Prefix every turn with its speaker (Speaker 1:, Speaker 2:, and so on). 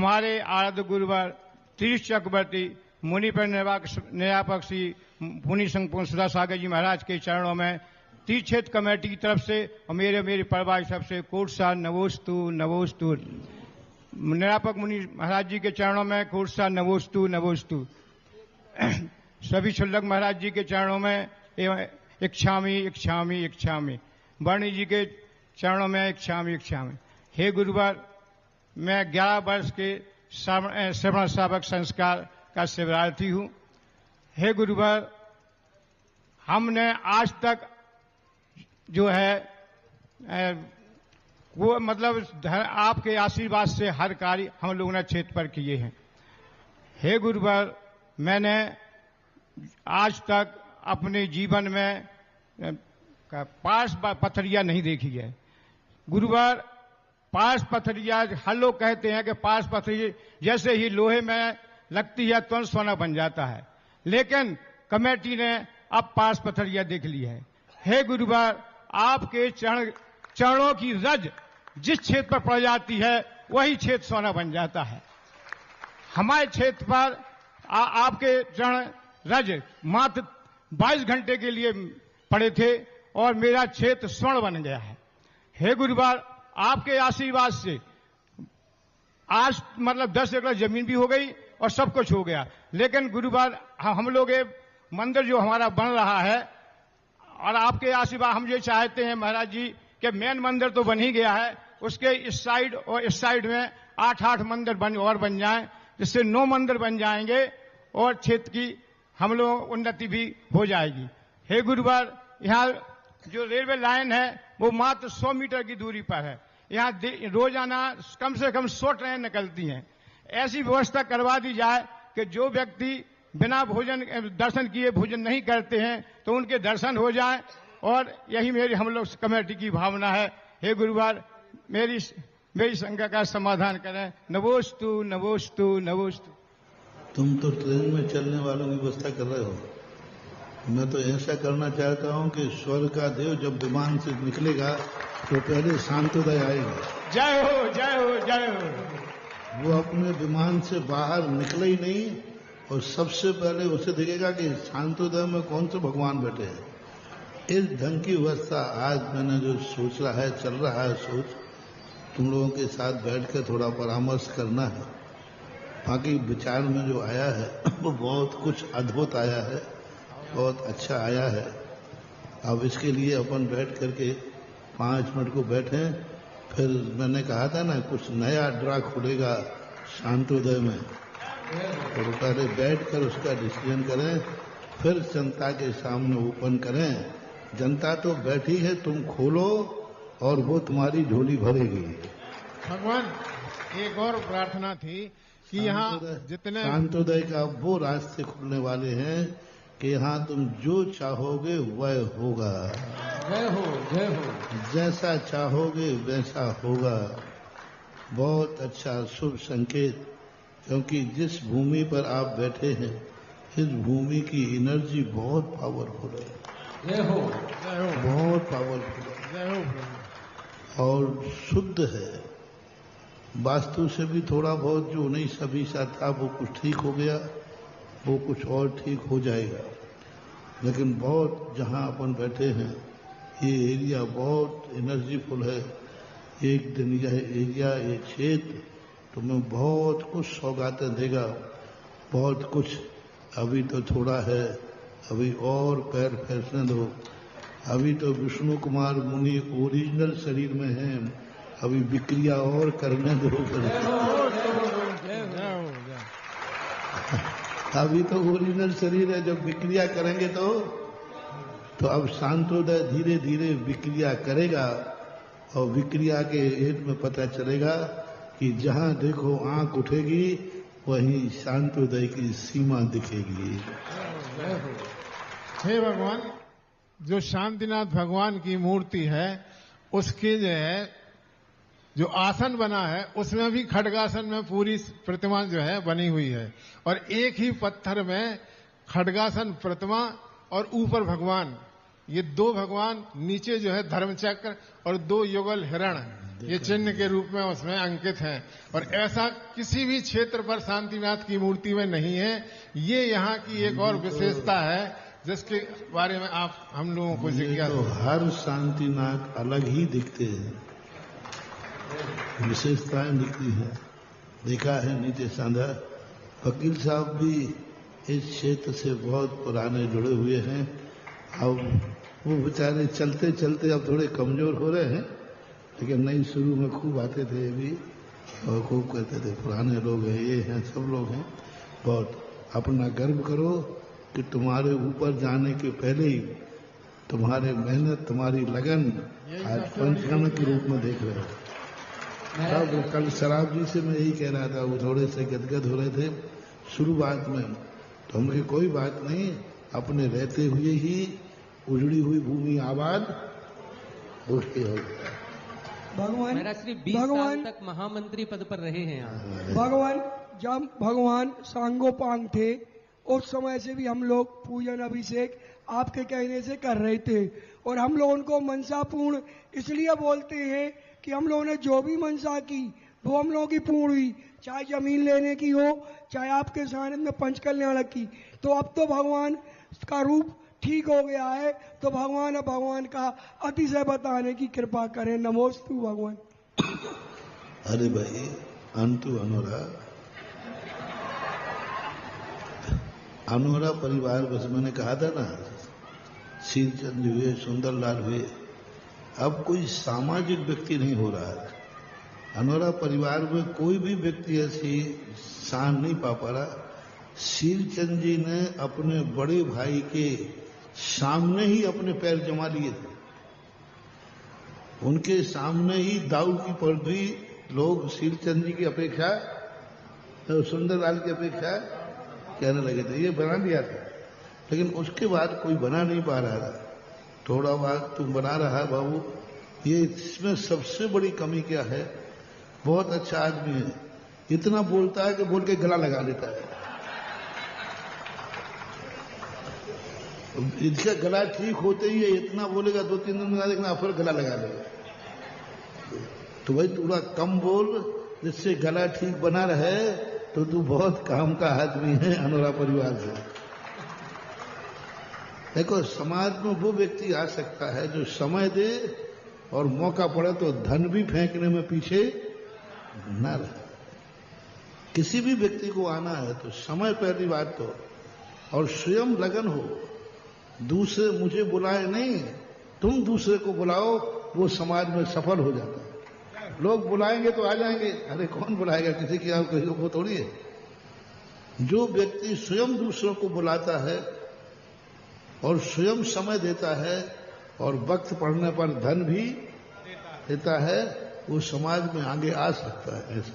Speaker 1: हमारे आराध्य गुरुवर तीर्थ चक्रवर्ती मुनिपर न्यायापक श्री मुनि संपूर्ण सुधा सागर जी महाराज के चरणों में तीर्थ क्षेत्र कमेटी की तरफ से और मेरे परिवार की तरफ से कोट सा नवोस्तु नवोस्तु। न्यायापक मुनि महाराज जी के चरणों में कोट सा नवोस्तु नवोस्तु। सभी शुल्लक महाराज जी के चरणों में इच्छामी इच्छामी इच्छामी। वर्णी जी के चरणों में इच्छामी इच्छामी। हे गुरुवर, मैं 11 वर्ष के श्रवण श्रावक संस्कार का सेवार्थी हूं। हे गुरुवर, हमने आज तक जो है वो मतलब आपके आशीर्वाद से हर कार्य हम लोगों ने क्षेत्र पर किए हैं। हे गुरुवर, मैंने आज तक अपने जीवन में पार्श पथरिया नहीं देखी है। गुरुवर, पार्श पथरिया हर लोग कहते हैं कि पार्श पथरिया जैसे ही लोहे में लगती है तुरंत सोना बन जाता है, लेकिन कमेटी ने अब पार्श पथरिया देख ली है। हे गुरुवर, आपके चरणों की रज जिस क्षेत्र पर पड़ जाती है वही क्षेत्र सोना बन जाता है। हमारे क्षेत्र पर आपके चरण रज मात्र 22 घंटे के लिए पड़े थे और मेरा क्षेत्र स्वर्ण बन गया है। हे गुरुवर, आपके आशीर्वाद से आज मतलब 10 एकड़ जमीन भी हो गई और सब कुछ हो गया। लेकिन गुरुवर, हम लोग ये मंदिर जो हमारा बन रहा है और आपके आशीर्वाद हम ये चाहते हैं महाराज जी कि मेन मंदिर तो बन ही गया है, उसके इस साइड और इस साइड में 8 मंदिर बन जाएं, जिससे 9 मंदिर बन जाएंगे और क्षेत्र की हम लोग उन्नति भी हो जाएगी। हे गुरुवर, यहाँ जो रेलवे लाइन है वो मात्र 100 मीटर की दूरी पर है। यहाँ रोजाना कम से कम 100 ट्रेन निकलती हैं। ऐसी व्यवस्था करवा दी जाए कि जो व्यक्ति बिना भोजन दर्शन किए भोजन नहीं करते हैं तो उनके दर्शन हो जाए, और यही मेरी हम लोग कमेटी की भावना है। हे गुरुवार, मेरी शंका का समाधान करें। नवोस्तु नवोस्तु नवोस्तु।
Speaker 2: तुम तो ट्रेन में चलने वालों की व्यवस्था कर रहे हो, मैं तो ऐसा करना चाहता हूं कि स्वर्ग का देव जब विमान से निकलेगा तो पहले शांतोदय आएगा।
Speaker 1: जय हो जय हो जय हो।
Speaker 2: वो अपने विमान से बाहर निकले ही नहीं और सबसे पहले उसे दिखेगा कि शांतोदय में कौन से भगवान बैठे हैं। इस ढंग की व्यवस्था आज मैंने जो सोच रहा है, चल रहा है सोच, तुम लोगों के साथ बैठकर थोड़ा परामर्श करना है। बाकी विचार में जो आया है वो बहुत कुछ अद्भुत आया है, बहुत अच्छा आया है। अब इसके लिए अपन बैठ करके 5 मिनट को बैठें, फिर मैंने कहा था ना कुछ नया ड्रा खुलेगा शांतोदय में, और पहले बैठ कर उसका डिसीजन करें, फिर जनता के सामने ओपन करें। जनता तो बैठी है, तुम खोलो और वो तुम्हारी झोली भरेगी।
Speaker 3: भगवान, एक और प्रार्थना थी कि यहाँ जितने
Speaker 2: शांतोदय का वो रास्ते खुलने वाले हैं कि यहाँ तुम जो चाहोगे वह होगा।
Speaker 3: जय हो जय हो।
Speaker 2: जैसा चाहोगे वैसा होगा। बहुत अच्छा शुभ संकेत, क्योंकि जिस भूमि पर आप बैठे हैं इस भूमि की एनर्जी बहुत पावरफुल है।
Speaker 3: जय हो जय हो।
Speaker 2: बहुत पावरफुल है,
Speaker 3: जय हो।
Speaker 2: और शुद्ध है। वास्तु से भी थोड़ा बहुत जो 19-20 था वो कुछ ठीक हो गया, वो कुछ और ठीक हो जाएगा। लेकिन बहुत जहां अपन बैठे हैं ये एरिया बहुत एनर्जीफुल है। एक दिन यह एरिया, ये क्षेत्र तुम्हें बहुत कुछ सौगातें देगा, बहुत कुछ। अभी तो थोड़ा है, अभी और पैर फैसने दो। अभी तो विष्णु कुमार मुनि ओरिजिनल शरीर में हैं, अभी विक्रिया और करने दो। अभी तो ओरिजिनल शरीर है, जब विक्रिया करेंगे तो अब शांतोदय धीरे धीरे विक्रिया करेगा, और विक्रिया के हेत में पता चलेगा कि जहां देखो आंख उठेगी वहीं शांतोदय की सीमा दिखेगी।
Speaker 3: हे भगवान, जो शांतिनाथ भगवान की मूर्ति है उसके जो आसन बना है उसमें भी खड्गासन में पूरी प्रतिमा जो है बनी हुई है, और एक ही पत्थर में खड्गासन प्रतिमा और ऊपर भगवान, ये 2 भगवान, नीचे जो है धर्मचक्र और 2 युगल हिरण ये चिन्ह के रूप में उसमें अंकित हैं। और ऐसा किसी भी क्षेत्र पर शांतिनाथ की मूर्ति में नहीं है। ये यहाँ की एक और विशेषता है जिसके बारे में आप हम लोगों को जिज्ञासा।
Speaker 2: तो हर शांतिनाथ अलग ही दिखते हैं, विशेषताएं दिखती हैं। देखा है नीचे सांधा वकील साहब भी इस क्षेत्र से बहुत पुराने जुड़े हुए हैं। अब वो बेचारे चलते चलते अब थोड़े कमजोर हो रहे हैं, लेकिन नहीं शुरू में खूब आते थे ये भी और खूब कहते थे पुराने लोग हैं, ये हैं, सब लोग हैं। बहुत अपना गर्व करो कि तुम्हारे ऊपर जाने के पहले ही तुम्हारे मेहनत, तुम्हारी लगन आज पंचकर्म के रूप में देख रहे हो। तब कल शराब जी से मैं यही कह रहा था, वो थोड़े से गदगद हो रहे थे शुरुआत में, तो हमने कोई बात नहीं, अपने रहते हुए ही उजड़ी हुई भूमि आबाद होती हो।
Speaker 4: भगवान
Speaker 5: मेरा श्री 20 साल तक महामंत्री पद पर रहे हैं आप।
Speaker 4: भगवान जब भगवान सांगोपांग थे उस समय से भी हम लोग पूजन अभिषेक आपके कहने से कर रहे थे, और हम लोग उनको मनसापूर्ण इसलिए बोलते हैं कि हम लोगों ने जो भी मनसा की वो हम लोगों की पूर्ण हुई, चाहे जमीन लेने की हो, चाहे आपके सानिध्य में पंचकल्याण की। तो अब तो भगवान का रूप ठीक हो गया है, तो भगवान का अतिशय बताने की कृपा करें। नमोस्तु भगवान।
Speaker 2: अरे भाई अंतु अनोरा परिवार, बस मैंने कहा था ना, शीलचंद हुए, सुंदरलाल हुए, अब कोई सामाजिक व्यक्ति नहीं हो रहा है। अनोरा परिवार में कोई भी व्यक्ति ऐसी शान नहीं पा रहा। शीलचंद जी ने अपने बड़े भाई के सामने ही अपने पैर जमा लिए थे, उनके सामने ही दाऊ की पलटी लोग शीलचंद जी की अपेक्षा, तो सुंदरलाल की अपेक्षा कहने लगे थे, ये बना दिया था। लेकिन उसके बाद कोई बना नहीं पा रहा था। थोड़ा बाद तुम बना रहा है बाबू, ये इसमें सबसे बड़ी कमी क्या है, बहुत अच्छा आदमी है, इतना बोलता है कि बोल के गला लगा लेता है। इसका गला ठीक होते ही इतना बोलेगा, 2-3 दिन में देखना फिर गला लगा लेगा। तो भाई थोड़ा कम बोल, जिससे गला ठीक बना रहे, तो तू बहुत काम का आदमी है अनोरा परिवार से। देखो समाज में वो व्यक्ति आ सकता है जो समय दे और मौका पड़े तो धन भी फेंकने में पीछे न रहे। किसी भी व्यक्ति को आना है तो समय पहली बात तो, और स्वयं लगन हो। दूसरे मुझे बुलाए नहीं, तुम दूसरे को बुलाओ, वो समाज में सफल हो जाता है। लोग बुलाएंगे तो आ जाएंगे, अरे कौन बुलाएगा, किसी की आप कहीं को थोड़ी है। जो व्यक्ति स्वयं दूसरों को बुलाता है और स्वयं समय देता है और वक्त पड़ने पर धन भी देता है, वो समाज में आगे आ सकता है। ऐसा